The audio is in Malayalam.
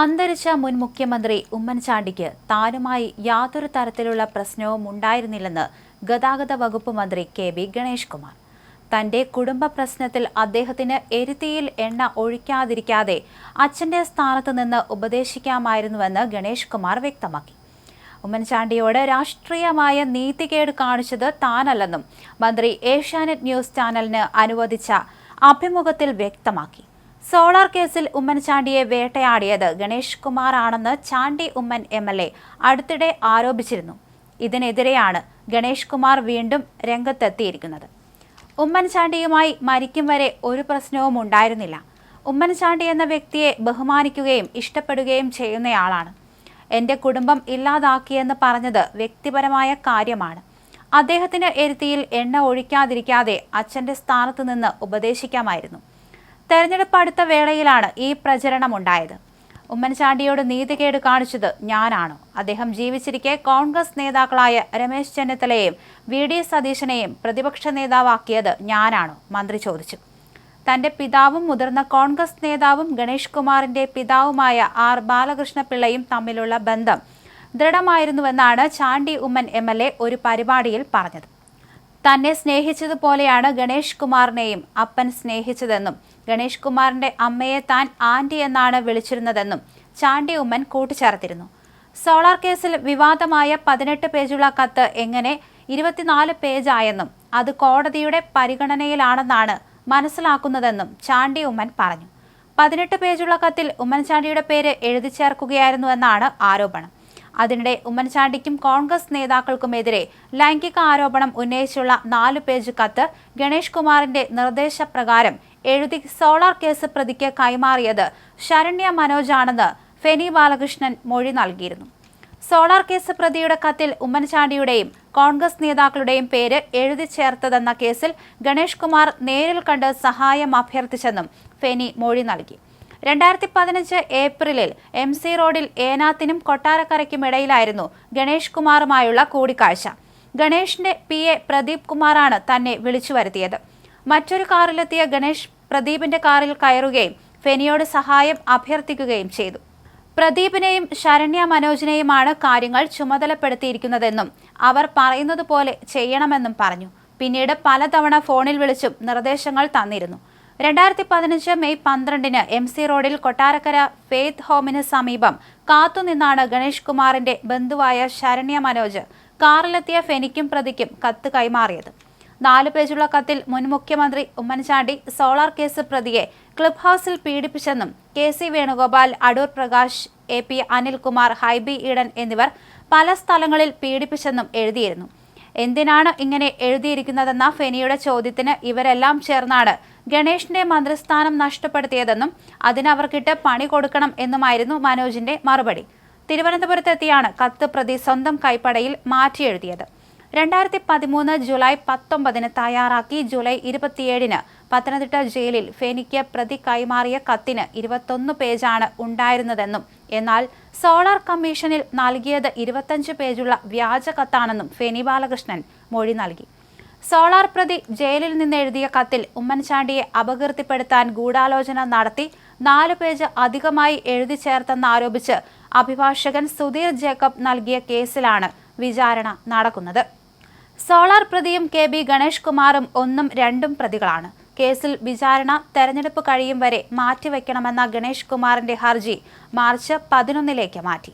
അന്തരിച്ച മുൻ മുഖ്യമന്ത്രി ഉമ്മൻചാണ്ടിക്ക് താനുമായി യാതൊരു തരത്തിലുള്ള പ്രശ്നവും ഉണ്ടായിരുന്നില്ലെന്ന് ഗതാഗത വകുപ്പ് മന്ത്രി കെ.ബി. ഗണേഷ് കുമാർ. തന്റെ കുടുംബ പ്രശ്നത്തിൽ അദ്ദേഹത്തിന് എരുതിയിൽ എണ്ണ ഒഴിക്കാതിരിക്കാതെ അച്ഛന്റെ സ്ഥാനത്ത് നിന്ന് ഉപദേശിക്കാമായിരുന്നുവെന്ന് ഗണേഷ് കുമാർ വ്യക്തമാക്കി. ഉമ്മൻചാണ്ടിയോട് രാഷ്ട്രീയമായ നീതികേട് കാണിച്ചത് താനല്ലെന്നും മന്ത്രി ഏഷ്യാനെറ്റ് ന്യൂസ് ചാനലിന് അനുവദിച്ച അഭിമുഖത്തിൽ വ്യക്തമാക്കി. സോളാർ കേസിൽ ഉമ്മൻചാണ്ടിയെ വേട്ടയാടിയത് ഗണേഷ് കുമാർ ആണെന്ന് ചാണ്ടി ഉമ്മൻ എം.എൽ.എ. അടുത്തിടെ ആരോപിച്ചിരുന്നു. ഇതിനെതിരെയാണ് ഗണേഷ് കുമാർ വീണ്ടും രംഗത്തെത്തിയിരിക്കുന്നത്. ഉമ്മൻചാണ്ടിയുമായി മരിക്കും വരെ ഒരു പ്രശ്നവും ഉണ്ടായിരുന്നില്ല. ഉമ്മൻചാണ്ടി എന്ന വ്യക്തിയെ ബഹുമാനിക്കുകയും ഇഷ്ടപ്പെടുകയും ചെയ്യുന്നയാളാണ്. എന്റെ കുടുംബം ഇല്ലാതാക്കിയെന്ന് പറഞ്ഞത് വ്യക്തിപരമായ കാര്യമാണ്. അദ്ദേഹത്തിന് എരുതിയിൽ എണ്ണ ഒഴിക്കാതിരിക്കാതെ അച്ഛന്റെ സ്ഥാനത്ത് നിന്ന് ഉപദേശിക്കാമായിരുന്നു. തെരഞ്ഞെടുപ്പ് അടുത്ത വേളയിലാണ് ഈ പ്രചരണമുണ്ടായത്. ഉമ്മൻചാണ്ടിയോട് നീതികേട് കാണിച്ചത് ഞാനാണോ? അദ്ദേഹം ജീവിച്ചിരിക്കെ കോൺഗ്രസ് നേതാക്കളായ രമേശ് ചെന്നിത്തലയെയും വി.ഡി. സതീശനെയും പ്രതിപക്ഷ നേതാവാക്കിയത് ഞാനാണോ? മന്ത്രി ചോദിച്ചു. തന്റെ പിതാവും മുതിർന്ന കോൺഗ്രസ് നേതാവും ഗണേഷ് കുമാറിന്റെ പിതാവുമായ ആർ ബാലകൃഷ്ണപിള്ളയും തമ്മിലുള്ള ബന്ധം ദൃഢമായിരുന്നുവെന്നാണ് ചാണ്ടി ഉമ്മൻ എം.എൽ.എ. ഒരു പരിപാടിയിൽ പറഞ്ഞത്. തന്നെ സ്നേഹിച്ചതുപോലെയാണ് ഗണേഷ് കുമാറിനെയും അപ്പൻ സ്നേഹിച്ചതെന്നും ഗണേഷ് കുമാറിന്റെ അമ്മയെ താൻ ആന്റി എന്നാണ് വിളിച്ചിരുന്നതെന്നും ചാണ്ടി ഉമ്മൻ കൂട്ടിച്ചേർത്തിരുന്നു. സോളാർ കേസിൽ വിവാദമായ 18 പേജുള്ള കത്ത് എങ്ങനെ 24 പേജായെന്നും അത് കോടതിയുടെ പരിഗണനയിലാണെന്നാണ് മനസ്സിലാക്കുന്നതെന്നും ചാണ്ടി ഉമ്മൻ പറഞ്ഞു. 18 പേജുള്ള കത്തിൽ ഉമ്മൻചാണ്ടിയുടെ പേര് എഴുതി ചേർക്കുകയായിരുന്നുവെന്നാണ് ആരോപണം. അതിനിടെ ഉമ്മൻചാണ്ടിക്കും കോൺഗ്രസ് നേതാക്കൾക്കുമെതിരെ ലൈംഗിക ആരോപണം ഉന്നയിച്ചുള്ള 4 പേജ് കത്ത് ഗണേഷ് കുമാറിന്റെ നിർദ്ദേശപ്രകാരം എഴുതി സോളാർ കേസ് പ്രതിക്ക് കൈമാറിയത് ശരണ്യ മനോജാണെന്ന് ഫെനി ബാലകൃഷ്ണൻ മൊഴി നൽകിയിരുന്നു. സോളാർ കേസ് പ്രതിയുടെ കത്തിൽ ഉമ്മൻചാണ്ടിയുടെയും കോൺഗ്രസ് നേതാക്കളുടെയും പേര് എഴുതി ചേർത്തതെന്ന കേസിൽ ഗണേഷ് കുമാർ നേരിൽ കണ്ട് സഹായം അഭ്യർത്ഥിച്ചെന്നും ഫെനി മൊഴി നൽകി. 2015 ഏപ്രിലിൽ MC റോഡിൽ ഏനാത്തിനും കൊട്ടാരക്കരയ്ക്കുമിടയിലായിരുന്നു ഗണേഷ് കുമാറുമായുള്ള കൂടിക്കാഴ്ച. ഗണേഷിന്റെ PA പ്രദീപ് കുമാറാണ് തന്നെ വിളിച്ചു വരുത്തിയത്. മറ്റൊരു കാറിലെത്തിയ ഗണേഷ് പ്രദീപിന്റെ കാറിൽ കയറുകയും ഫെനിയോട് സഹായം അഭ്യർത്ഥിക്കുകയും ചെയ്തു. പ്രദീപിനെയും ശരണ്യ മനോജിനെയുമാണ് കാര്യങ്ങൾ ചുമതലപ്പെടുത്തിയിരിക്കുന്നതെന്നും അവർ പറയുന്നത് പോലെ ചെയ്യണമെന്നും പറഞ്ഞു. പിന്നീട് പലതവണ ഫോണിൽ വിളിച്ചും നിർദ്ദേശങ്ങൾ തന്നിരുന്നു. 2015 മെയ് 12-ന് MC റോഡിൽ കൊട്ടാരക്കര ഫെയ്ത്ത് ഹോമിന് സമീപം കാത്തുനിന്നാണ് ഗണേഷ് കുമാറിന്റെ ബന്ധുവായ ശരണ്യ മനോജ് കാറിലെത്തിയ ഫെനിക്കും പ്രതിക്കും കത്ത് കൈമാറിയത്. 4 പേജുള്ള കത്തിൽ മുൻ മുഖ്യമന്ത്രി ഉമ്മൻചാണ്ടി സോളാർ കേസ് പ്രതിയെ ക്ലിബ് ഹൗസിൽ പീഡിപ്പിച്ചെന്നും KC വേണുഗോപാൽ, അടൂർ പ്രകാശ്, AP അനിൽകുമാർ, ഹൈബി ഈഡൻ എന്നിവർ പല സ്ഥലങ്ങളിൽ പീഡിപ്പിച്ചെന്നും എഴുതിയിരുന്നു. എന്തിനാണ് ഇങ്ങനെ എഴുതിയിരിക്കുന്നതെന്ന ഫെനിയുടെ ചോദ്യത്തിന് ഇവരെല്ലാം ചേർന്നാണ് ഗണേഷിന്റെ മന്ത്രിസ്ഥാനം നഷ്ടപ്പെടുത്തിയതെന്നും അതിനവർക്കിട്ട് പണി കൊടുക്കണം എന്നുമായിരുന്നു മനോജിന്റെ മറുപടി. തിരുവനന്തപുരത്തെത്തിയാണ് കത്ത് പ്രതി സ്വന്തം കൈപ്പടയിൽ മാറ്റിയെഴുതിയത്. 2013 ജൂലൈ 19-ന് തയ്യാറാക്കി ജൂലൈ 27-ന് പത്തനംതിട്ട ജയിലിൽ ഫെനിക്ക് പ്രതി കൈമാറിയ കത്തിന് 21 പേജാണ് ഉണ്ടായിരുന്നതെന്നും എന്നാൽ സോളാർ കമ്മീഷനിൽ നൽകിയത് 25 പേജുള്ള വ്യാജ കത്താണെന്നും ഫെനി ബാലകൃഷ്ണൻ മൊഴി നൽകി. സോളാർ പ്രതി ജയിലിൽ നിന്ന് എഴുതിയ കത്തിൽ ഉമ്മൻചാണ്ടിയെ അപകീർത്തിപ്പെടുത്താൻ ഗൂഢാലോചന നടത്തി 4 പേജ് അധികമായി എഴുതി ചേർത്തെന്നാരോപിച്ച് അഭിഭാഷകൻ സുധീർ ജേക്കബ് നൽകിയ കേസിലാണ് വിചാരണ നടക്കുന്നത്. സോളാർ പ്രതിയും കെ.ബി. ഗണേഷ് കുമാറും 1ഉം 2ഉം പ്രതികളാണ്. കേസിൽ വിചാരണ തെരഞ്ഞെടുപ്പ് കഴിയും വരെ മാറ്റിവെക്കണമെന്ന ഗണേഷ് കുമാറിന്റെ ഹർജി മാർച്ച് 11-ലേക്ക് മാറ്റി.